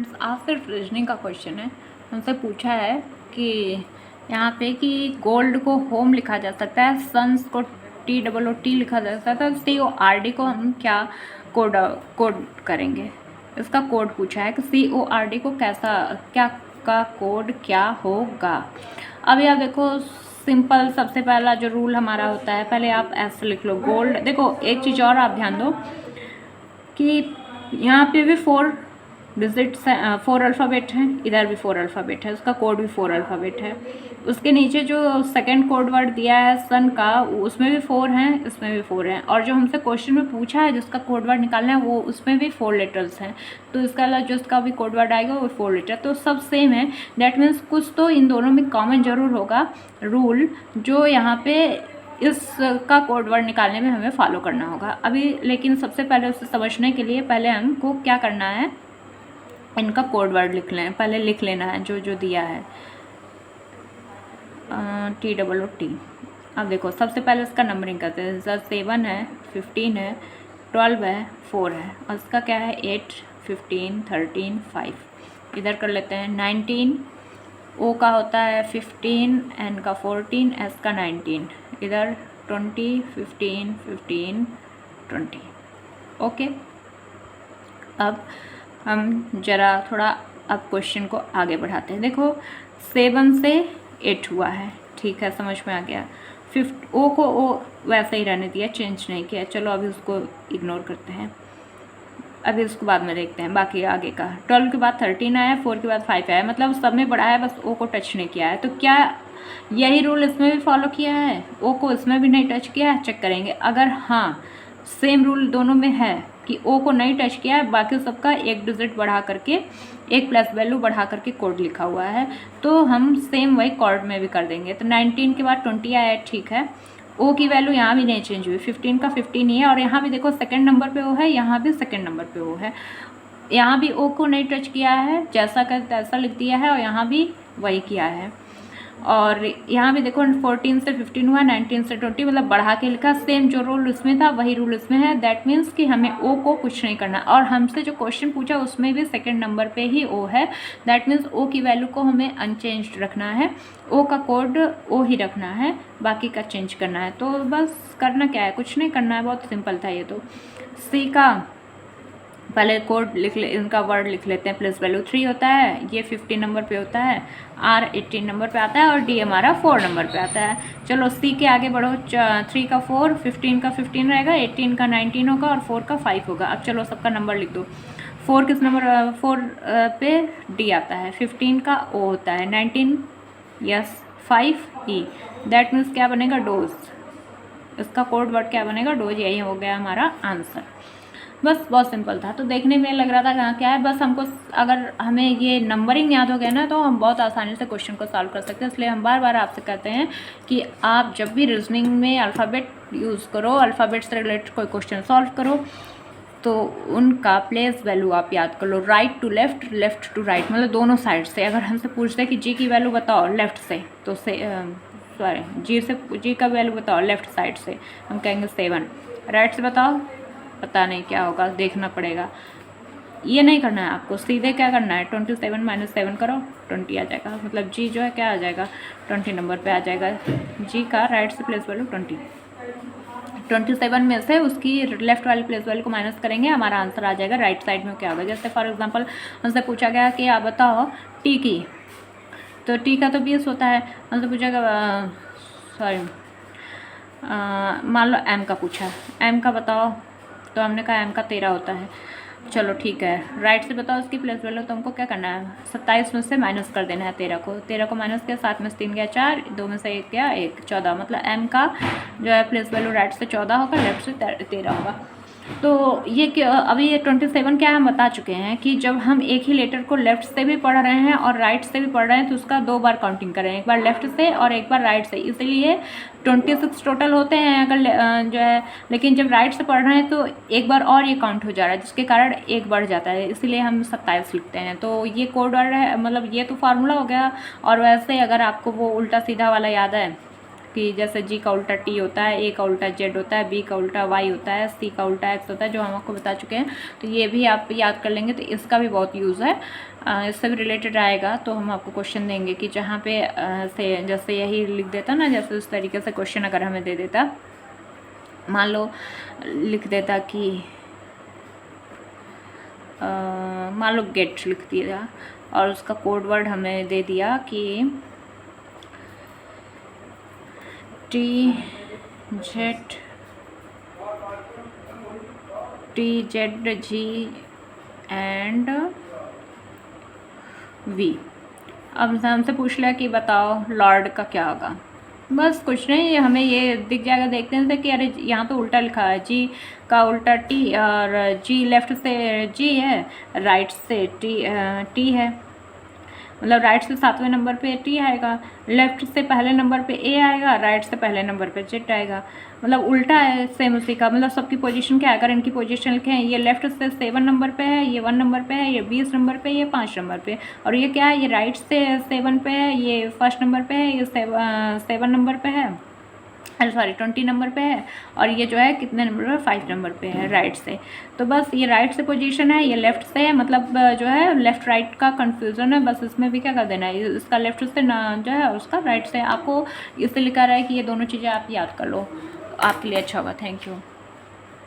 Students, आज सिर्फ reasoning का क्वेश्चन है। हमसे पूछा है कि यहाँ पे कि गोल्ड को होम लिखा जा सकता है, सन्स को TOOT लिखा जा सकता है, CORD को हम क्या कोड करेंगे। इसका कोड पूछा है कि CORD को कैसा क्या का कोड क्या होगा। अब यार देखो, सिंपल सबसे पहला जो रूल हमारा होता है, पहले आप ऐसे लिख लो गोल्ड। देखो एक चीज़ और आप ध्यान दो कि यहाँ पे भी 4 डिजिट्स हैं, 4 अल्फ़ाबेट हैं, इधर भी 4 अल्फ़ाबेट है, उसका कोड भी 4 अल्फ़ाबेट है। उसके नीचे जो सेकंड कोड वर्ड दिया है सन का, उसमें भी 4 हैं, इसमें भी 4 हैं, और जो हमसे क्वेश्चन में पूछा है जिसका कोड वर्ड निकालना है वो उसमें भी 4 लेटर्स हैं। तो इसका जो उसका भी कोड वर्ड आएगा वो 4 लेटर, तो सब सेम है। दैट मीन्स कुछ तो इन दोनों में कॉमन जरूर होगा रूल, जो यहाँ पे इसका कोड वर्ड निकालने में हमें फॉलो करना होगा। अभी लेकिन सबसे पहले उसे समझने के लिए पहले हमको क्या करना है, इनका कोड वर्ड लिख लें, पहले लिख लेना है जो जो दिया है TOOT। अब देखो सबसे पहले इसका नंबरिंग करते हैं। 7 है, 15 है, 12 है, 4 है, और इसका क्या है 8, 15, 13, 5। इधर कर लेते हैं 19, O का होता है 15, N का 14, S का 19, इधर 20, 15, 15, 20। ओके, अब हम जरा थोड़ा अब क्वेश्चन को आगे बढ़ाते हैं। देखो 7 से 8 हुआ है, ठीक है, समझ में आ गया। O को O वैसे ही रहने दिया, चेंज नहीं किया। चलो अभी उसको इग्नोर करते हैं, अभी उसको बाद में देखते हैं बाकी आगे का। 12 के बाद 13 आया, 4 के बाद 5 आया, मतलब सब में बढ़ा है, बस O को टच नहीं किया है। तो क्या यही रूल इसमें भी फॉलो किया है? O को इसमें भी नहीं टच किया है? चेक करेंगे। अगर हाँ सेम रूल दोनों में है कि O को नहीं टच किया है, बाकी सबका एक डिजिट बढ़ा करके, एक प्लस वैल्यू बढ़ा करके कोड लिखा हुआ है, तो हम सेम वही कोड में भी कर देंगे। तो 19 के बाद 20 आया, ठीक है। O की वैल्यू यहाँ भी नहीं चेंज हुई, 15 का 15 ही है, और यहाँ भी देखो सेकंड नंबर पे O है, यहाँ भी सेकंड नंबर पे O है। यहाँ भी O को नहीं टच किया है, जैसा का तैसा लिख दिया है, और यहाँ भी वही किया है। और यहाँ भी देखो 14 से 15 हुआ, 19 से 20, मतलब बढ़ा के लिखा। सेम जो रूल उसमें था वही रूल इसमें है। दैट मीन्स कि हमें O को कुछ नहीं करना, और हमसे जो क्वेश्चन पूछा उसमें भी सेकंड नंबर पे ही O है। दैट मीन्स O की वैल्यू को हमें अनचेंज्ड रखना है, O का कोड O ही रखना है, बाकी का चेंज करना है। तो बस करना क्या है, कुछ नहीं करना है, बहुत सिंपल था ये। तो C का पहले कोड लिख ले, इनका वर्ड लिख लेते हैं। प्लस वैल्यू 3 होता है, ये 50 नंबर पे होता है, R 18 नंबर पे आता है, और D हमारा 4 नंबर पे आता है। चलो C के आगे बढ़ो, 3 का 4, 15 का 15 रहेगा, 18 का 19 होगा, और 4 का 5 होगा। अब चलो सबका नंबर लिख दो। 4 किस नंबर 4 पे D आता है, 15 का O होता है, 19 यस 5 E। दैट मीन्स क्या बनेगा, डोज। इसका कोड वर्ड क्या बनेगा, डोज। यही हो गया हमारा आंसर। बस बहुत सिंपल था। तो देखने में लग रहा था कहाँ क्या है, बस हमको अगर हमें ये नंबरिंग याद हो गया ना, तो हम बहुत आसानी से क्वेश्चन को सॉल्व कर सकते हैं। इसलिए हम बार बार आपसे कहते हैं कि आप जब भी रीजनिंग में अल्फ़ाबेट यूज़ करो, अल्फ़ाबेट से रिलेटेड कोई क्वेश्चन सॉल्व करो, तो उनका प्लेस वैल्यू आप याद कर लो। Right to left, left to right, मतलब दोनों साइड से। अगर हमसे पूछते हैं कि जी की वैल्यू बताओ लेफ्ट से, तो जी का वैल्यू बताओ लेफ्ट साइड से, हम कहेंगे 7। राइट से बताओ, पता नहीं क्या होगा, देखना पड़ेगा। ये नहीं करना है आपको, सीधे क्या करना है, 27 माइनस 7 करो, 20 आ जाएगा। मतलब जी जो है क्या आ जाएगा, 20 नंबर पे आ जाएगा। जी का राइट से प्लेस वैल्यू 20, 27 में से उसकी लेफ्ट वाली प्लेस वैल्यू को माइनस करेंगे, हमारा आंसर आ जाएगा राइट साइड में क्या होगा। जैसे फॉर एग्जांपल हमसे पूछा गया कि आप बताओ टी की, तो टी का तो 20 होता है। हमसे पूछा मान लो एम का पूछा, एम का बताओ, तो हमने कहा एम का 13 होता है। चलो ठीक है, राइट से बताओ उसकी प्लेस वैल्यू, तो हमको क्या करना है, 27 में से माइनस कर देना है 13 को माइनस किया, 7 में से 3 गया 4, 2 में से 1 गया 1, 14। मतलब एम का जो है प्लेस वैल्यू राइट से 14 होगा, लेफ्ट से 13 होगा। तो ये अभी ये 27 क्या है हम बता चुके हैं कि जब हम एक ही लेटर को लेफ्ट से भी पढ़ रहे हैं और राइट से भी पढ़ रहे हैं, तो उसका 2 बार काउंटिंग करें, एक बार लेफ्ट से और एक बार राइट से। इसलिए 26 टोटल होते हैं अगर जो है, लेकिन जब राइट से पढ़ रहे हैं तो एक बार और ये काउंट हो जा रहा है, जिसके कारण एक बढ़ जाता है, इसीलिए हम 27 लिखते हैं। तो ये कोड वर्ड है, मतलब ये तो फार्मूला हो गया। और वैसे अगर आपको वो उल्टा सीधा वाला याद है कि जैसे जी का उल्टा टी होता है, ए का उल्टा जेड होता है, बी का उल्टा वाई होता है, सी का उल्टा एक्स होता है, जो हम आपको बता चुके हैं। तो ये भी आप याद कर लेंगे, तो इसका भी बहुत यूज़ है, इससे भी रिलेटेड आएगा। तो हम आपको क्वेश्चन देंगे कि जहाँ पे से जैसे यही लिख देता ना, जैसे उस तरीके से क्वेश्चन अगर हमें दे देता, मान लो लिख देता कि मान लो गेट लिख दिया और उसका कोड वर्ड हमें दे दिया कि T Z G and V. अब हमसे पूछ लिया कि बताओ लॉर्ड का क्या होगा। बस कुछ नहीं, हमें ये दिख जाएगा, देखते हैं कि अरे यहाँ तो उल्टा लिखा है, जी का उल्टा टी, और जी लेफ्ट से जी है, राइट से टी है, मतलब राइट से 7वें नंबर पे टी आएगा, लेफ्ट से पहले नंबर पे ए आएगा, राइट से पहले नंबर पे जेड आएगा, मतलब उल्टा है सेम उसी का। मतलब सबकी पोजीशन क्या है, अगर इनकी पोजीशन लिखे हैं, ये लेफ्ट से 7 नंबर पे है, ये 1 नंबर पे है, ये 20 नंबर पे, ये 5 नंबर पे, और ये क्या है, ये राइट से 7 पे है, ये 1 नंबर पे है, ये 7 नंबर पे है, अरे सॉरी 20 नंबर पे है, और ये जो है कितने नंबर पे, 5 नंबर पे है राइट से। तो बस ये राइट से पोजीशन है, ये लेफ्ट से है, मतलब जो है लेफ्ट राइट का कंफ्यूजन है, बस इसमें भी क्या कर देना है, इसका लेफ्ट से ना जो है उसका राइट से। आपको इससे लिखा रहा है कि ये दोनों चीज़ें आप याद कर लो, आपके लिए अच्छा होगा। Thank you.